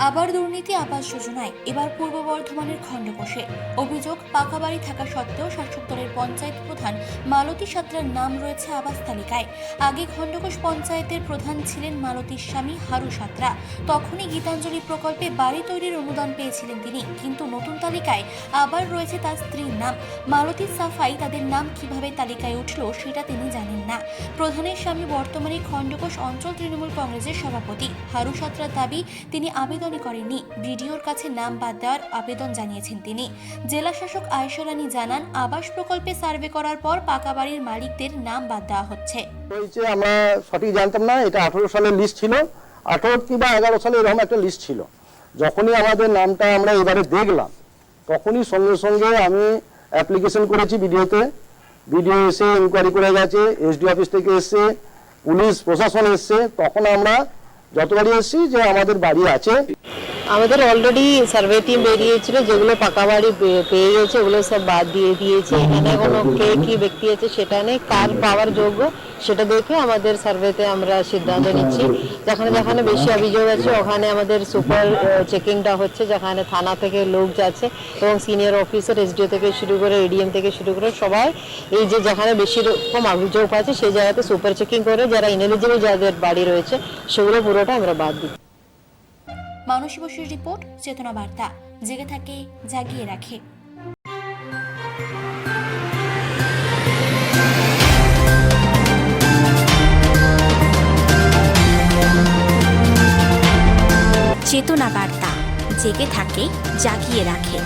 আবার দুর্নীতি আবাস যোজনায় এবার পূর্ব বর্ধমানের খণ্ডকোষে অভিযোগ, পাকা বাড়ি থাকা সত্ত্বেও শাসক দলের পঞ্চায়েত প্রধান মালতী সাঁতরার নাম রয়েছে আবাস তালিকায়। আগে খণ্ডকোষ পঞ্চায়েতের প্রধান ছিলেন মালতীর স্বামী হারু সাঁতরা। তখনই গীতাঞ্জলি প্রকল্পে বাড়ি তৈরির অনুদান পেয়েছিলেন তিনি, কিন্তু নতুন তালিকায় আবার রয়েছে তার স্ত্রীর নাম। মালতীর সাফাই, তাদের নাম কিভাবে তালিকায় উঠল সেটা তিনি জানেন না। প্রধানের স্বামী বর্তমানে খণ্ডকোষ অঞ্চল তৃণমূল কংগ্রেসের সভাপতি। হারু সাঁতরার দাবি, তিনি আবেদনই করেননি, বিডিওর কাছে নাম বাদ দেওয়ার আবেদন জানিয়েছেন তিনি। জেলা শাসক আয়েশা রানী জানান, আবাস প্রকল্পে সার্ভে করার পর পাকা বাড়ির মালিকদের নাম বাদ দেওয়া হচ্ছে। আমরা সঠিক জানতাম না, এটা 18 সালের লিস্ট ছিল, 18 কিংবা 11 সালে এরকম একটা লিস্ট ছিল। যখনই আমাদের নামটা আমরা এবারে দেখলাম, তখনই সঙ্গে সঙ্গে আমি অ্যাপ্লিকেশন করেছি বিডিওতে। বিডিও এসে ইনকোয়ারি করে গেছে, এসডি অফিস থেকে এসছে, পুলিশ প্রশাসন এসছে। তখন আমরা যতবারই এসেছি যে আমাদের বাড়ি আছে। আমাদের অলরেডি সার্ভে টিম বেরিয়েছিল, যেগুলো পাকা বাড়ি পেয়ে গেছে ওগুলো সব বাদ দিয়ে দিয়েছে। এখানে কোনো কে কি ব্যক্তি আছে সেটা নেই, কার পাওয়ার যোগ্য সেটা দেখে আমাদের সার্ভেতে আমরা সিদ্ধান্ত নিচ্ছি। যেখানে যেখানে বেশি অভিযোগ আছে ওখানে আমাদের সুপার চেকিংটা হচ্ছে, যেখানে থানা থেকে লোক যাচ্ছে এবং সিনিয়র অফিসার এসডিও থেকে শুরু করে এডিএম থেকে শুরু করে সবাই এই যে যেখানে বেশি রকম অভিযোগ আছে সেই জায়গাতে সুপার চেকিং করে যারা ইনএলিজিবল যাদের বাড়ি রয়েছে সেগুলো পুরোটা আমরা বাদ দিই। মানসী বসুর রিপোর্ট, চেতনা বার্তা। জেগে থাকে, জাগিয়ে রাখে। চেতনা বার্তা, জেগে থাকে, জাগিয়ে রাখে।